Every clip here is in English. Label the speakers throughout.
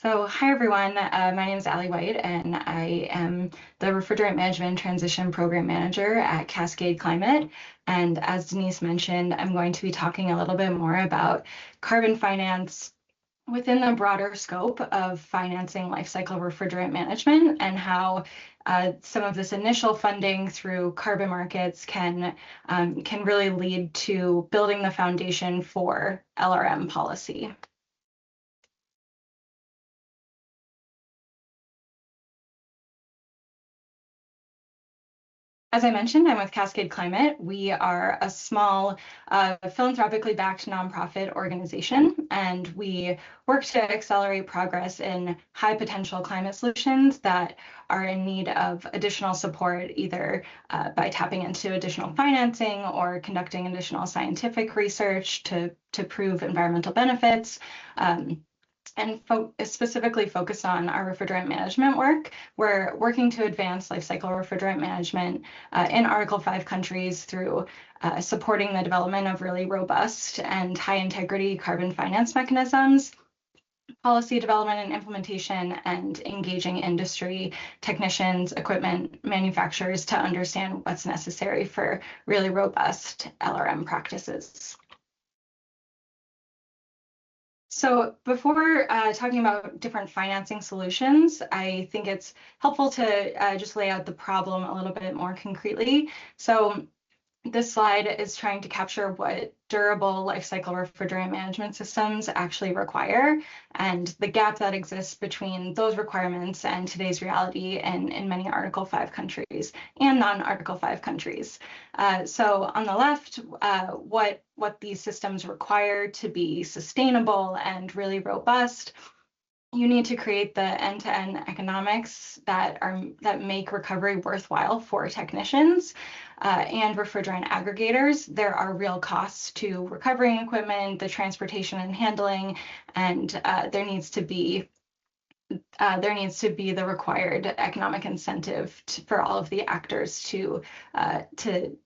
Speaker 1: So, hi everyone. My name is Allie White, and I am the Refrigerant Management and Transition Program Manager at Cascade Climate. And as Denise mentioned, I'm going to be talking a little bit more about carbon finance within the broader scope of financing life cycle refrigerant management and how some of this initial funding through carbon markets can really lead to building the foundation for LRM policy. As I mentioned, I'm with Cascade Climate. We are a small philanthropically backed nonprofit organization, and we work to accelerate progress in high potential climate solutions that are in need of additional support, either by tapping into additional financing or conducting additional scientific research to prove environmental benefits. And specifically focused on our refrigerant management work. We're working to advance life cycle refrigerant management in Article 5 countries through supporting the development of really robust and high integrity carbon finance mechanisms, policy development and implementation, and engaging industry technicians, equipment manufacturers to understand what's necessary for really robust LRM practices. So before talking about different financing solutions, I think it's helpful to just lay out the problem a little bit more concretely. So this slide is trying to capture what durable life cycle refrigerant management systems actually require and the gap that exists between those requirements and today's reality in many Article 5 countries and non-Article 5 countries. So on the left, what these systems require to be sustainable and really robust. You need to create the end-to-end economics that make recovery worthwhile for technicians and refrigerant aggregators. There are real costs to recovering equipment, the transportation and handling, and there needs to be the required economic incentive for all of the actors to do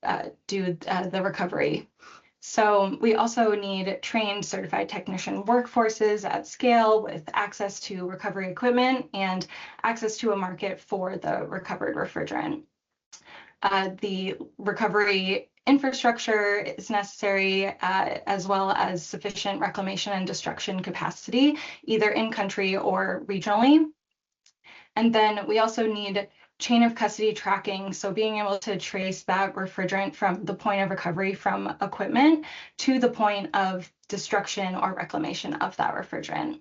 Speaker 1: the recovery. So we also need trained certified technician workforces at scale with access to recovery equipment and access to a market for the recovered refrigerant. The recovery infrastructure is necessary, as well as sufficient reclamation and destruction capacity, either in country or regionally. And then we also need chain of custody tracking, so being able to trace that refrigerant from the point of recovery from equipment to the point of destruction or reclamation of that refrigerant.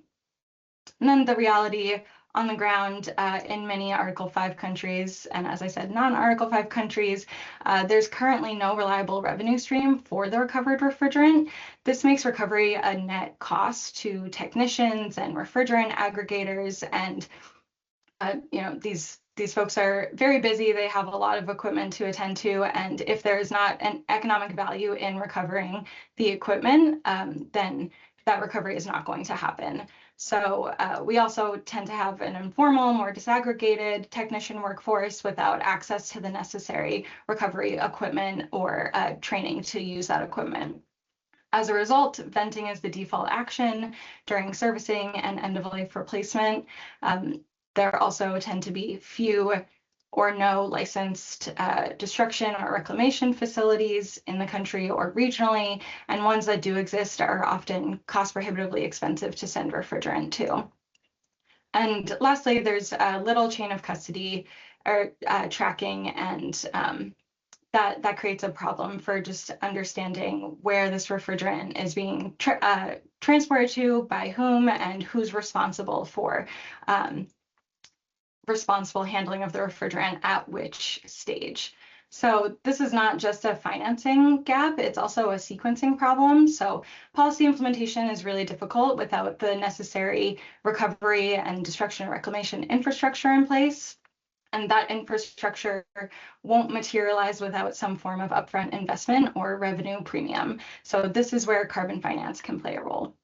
Speaker 1: And then the reality on the ground in many Article 5 countries, and as I said, non-Article 5 countries, there's currently no reliable revenue stream for the recovered refrigerant. This makes recovery a net cost to technicians and refrigerant aggregators, and these folks are very busy. They have a lot of equipment to attend to, and if there is not an economic value in recovering the equipment, then that recovery is not going to happen. So we also tend to have an informal, more disaggregated technician workforce without access to the necessary recovery equipment or training to use that equipment. As a result, venting is the default action during servicing and end-of-life replacement. There also tend to be few or no licensed destruction or reclamation facilities in the country or regionally, and ones that do exist are often cost prohibitively expensive to send refrigerant to. And lastly, there's a little chain of custody or tracking, and that creates a problem for just understanding where this refrigerant is being transported to, by whom, and who's responsible for responsible handling of the refrigerant at which stage. So this is not just a financing gap, it's also a sequencing problem. So policy implementation is really difficult without the necessary recovery and destruction and reclamation infrastructure in place. And that infrastructure won't materialize without some form of upfront investment or revenue premium. So this is where carbon finance can play a role.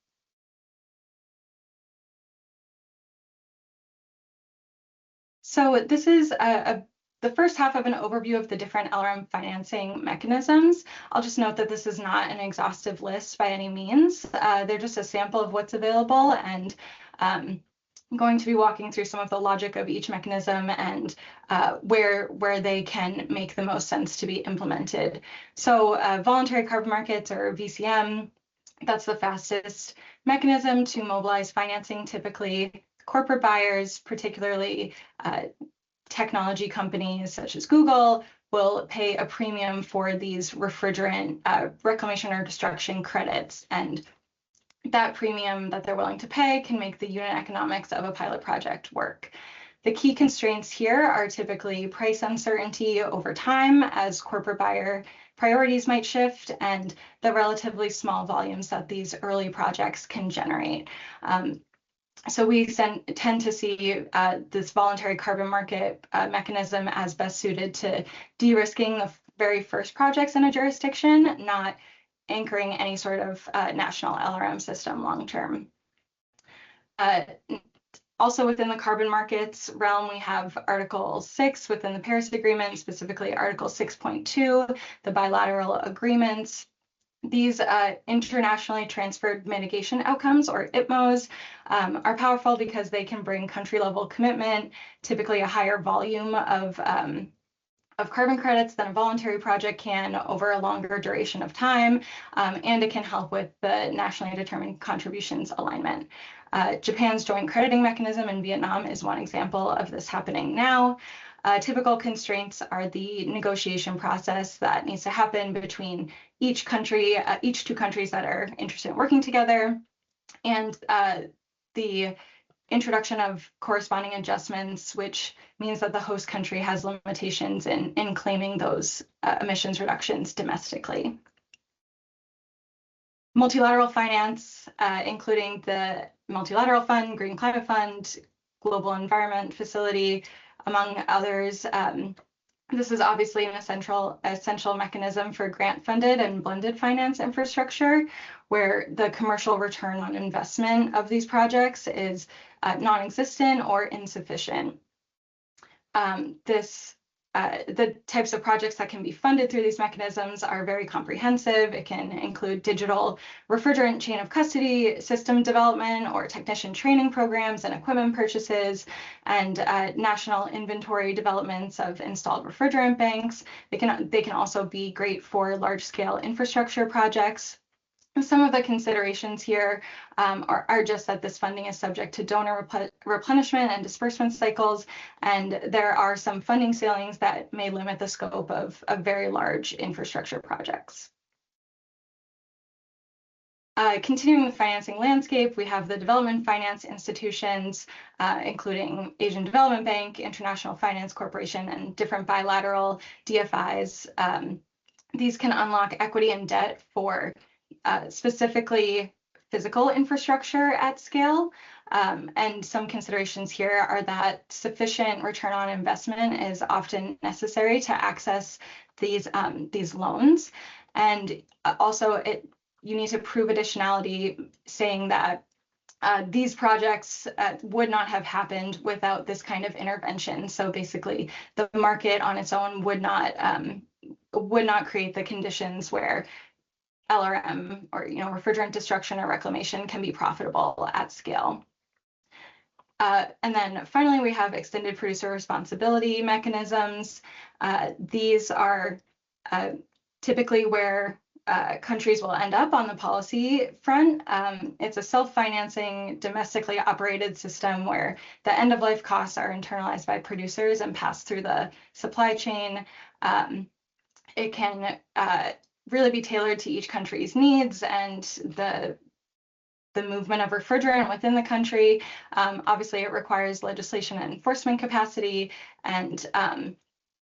Speaker 1: So this is the first half of an overview of the different LRM financing mechanisms. I'll just note that this is not an exhaustive list by any means. They're just a sample of what's available, and going to be walking through some of the logic of each mechanism and where they can make the most sense to be implemented. So voluntary carbon markets, or VCM, that's the fastest mechanism to mobilize financing. Typically, corporate buyers, particularly technology companies such as Google, will pay a premium for these refrigerant reclamation or destruction credits. And that premium that they're willing to pay can make the unit economics of a pilot project work. The key constraints here are typically price uncertainty over time as corporate buyer priorities might shift, and the relatively small volumes that these early projects can generate. So we tend to see this voluntary carbon market mechanism as best suited to de-risking the very first projects in a jurisdiction, not anchoring any sort of national LRM system long-term. Also within the carbon markets realm, we have Article 6 within the Paris Agreement, specifically Article 6.2, the bilateral agreements. These internationally transferred mitigation outcomes, or ITMOs, are powerful because they can bring country-level commitment, typically a higher volume of carbon credits than a voluntary project can over a longer duration of time, and it can help with the nationally determined contributions alignment. Japan's joint crediting mechanism in Vietnam is one example of this happening now. Typical constraints are the negotiation process that needs to happen between each two countries that are interested in working together, and the introduction of corresponding adjustments, which means that the host country has limitations in claiming those emissions reductions domestically. Multilateral finance, including the Multilateral Fund, Green Climate Fund, Global Environment Facility, among others. This is obviously an essential mechanism for grant-funded and blended finance infrastructure, where the commercial return on investment of these projects is non-existent or insufficient. The types of projects that can be funded through these mechanisms are very comprehensive. It can include digital refrigerant chain of custody system development, or technician training programs and equipment purchases, and national inventory developments of installed refrigerant banks. They can also be great for large-scale infrastructure projects. Some of the considerations here are just that this funding is subject to donor replenishment and disbursement cycles, and there are some funding ceilings that may limit the scope of very large infrastructure projects. Continuing with financing landscape, we have the development finance institutions, including Asian Development Bank, International Finance Corporation, and different bilateral DFIs. These can unlock equity and debt for specifically physical infrastructure at scale. And some considerations here are that sufficient return on investment is often necessary to access these loans. And also you need to prove additionality, saying that these projects would not have happened without this kind of intervention. So basically, the market on its own would not create the conditions where LRM, or refrigerant destruction or reclamation, can be profitable at scale. And then finally, we have extended producer responsibility mechanisms. These are typically where countries will end up on the policy front. It's a self-financing, domestically operated system where the end-of-life costs are internalized by producers and passed through the supply chain. It can really be tailored to each country's needs and the movement of refrigerant within the country. Obviously, it requires legislation and enforcement capacity, and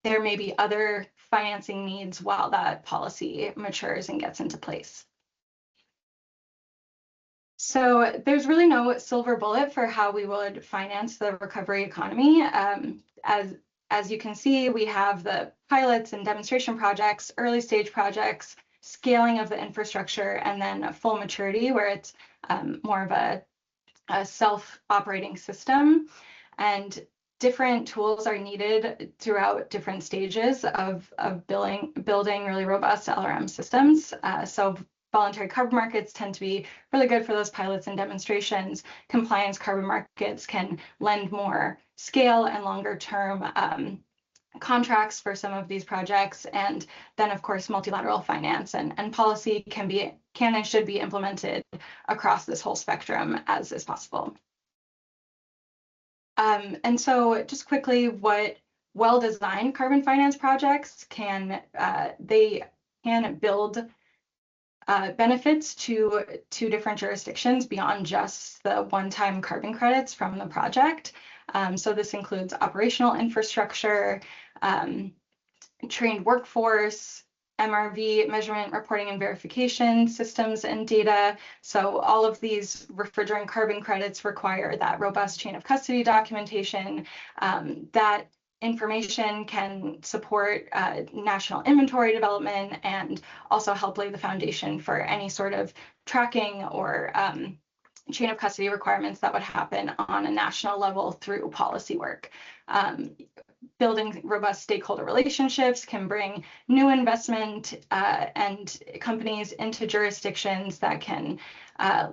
Speaker 1: there may be other financing needs while that policy matures and gets into place. So there's really no silver bullet for how we would finance the recovery economy. As you can see, we have the pilots and demonstration projects, early stage projects, scaling of the infrastructure, and then a full maturity where it's more of a self-operating system. And different tools are needed throughout different stages of building really robust LRM systems. So voluntary carbon markets tend to be really good for those pilots and demonstrations. Compliance carbon markets can lend more scale and longer term contracts for some of these projects. And then, of course, multilateral finance and policy can and should be implemented across this whole spectrum as is possible. And so just quickly, what well-designed carbon finance projects can build benefits to different jurisdictions beyond just the one-time carbon credits from the project. So this includes operational infrastructure, trained workforce, MRV, measurement, reporting, and verification systems and data. So all of these refrigerant carbon credits require that robust chain of custody documentation. That information can support national inventory development and also help lay the foundation for any sort of tracking or chain of custody requirements that would happen on a national level through policy work. Building robust stakeholder relationships can bring new investment and companies into jurisdictions that can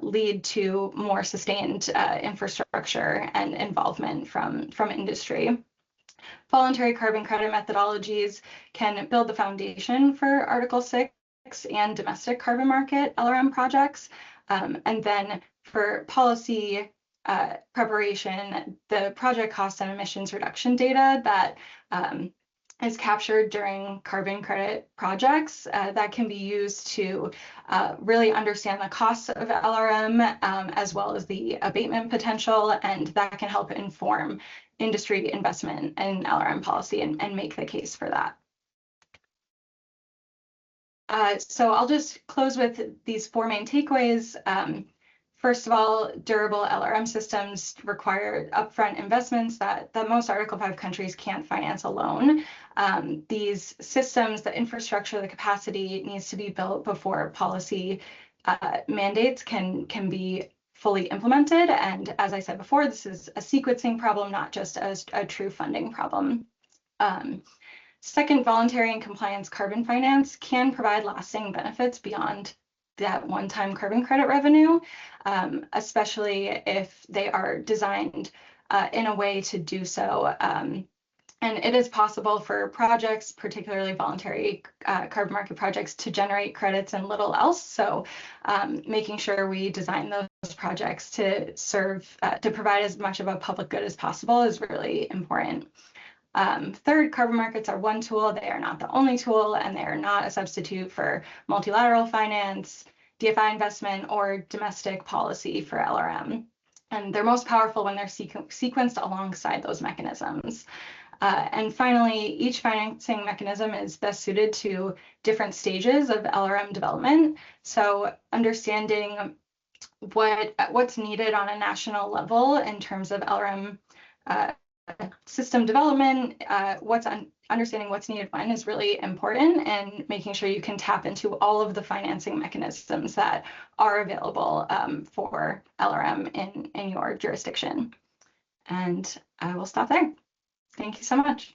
Speaker 1: lead to more sustained infrastructure and involvement from industry. Voluntary carbon credit methodologies can build the foundation for Article 6 and domestic carbon market LRM projects. And then for policy preparation, the project cost and emissions reduction data that is captured during carbon credit projects that can be used to really understand the costs of LRM as well as the abatement potential, and that can help inform industry investment in LRM policy and make the case for that. So I'll just close with these 4 main takeaways. First of all, durable LRM systems require upfront investments that most Article 5 countries can't finance alone. These systems, the infrastructure, the capacity needs to be built before policy mandates can be fully implemented. And as I said before, this is a sequencing problem, not just a true funding problem. Second, voluntary and compliance carbon finance can provide lasting benefits beyond that one-time carbon credit revenue, especially if they are designed in a way to do so. And it is possible for projects, particularly voluntary carbon market projects, to generate credits and little else. So making sure we design those projects to serve, to provide as much of a public good as possible is really important. Third, carbon markets are one tool. They are not the only tool, and they are not a substitute for multilateral finance, DFI investment, or domestic policy for LRM. And they're most powerful when they're sequenced alongside those mechanisms. And finally, each financing mechanism is best suited to different stages of LRM development. So understanding what's needed on a national level in terms of LRM system development, understanding what's needed when is really important, and making sure you can tap into all of the financing mechanisms that are available for LRM in your jurisdiction. And I will stop there. Thank you so much.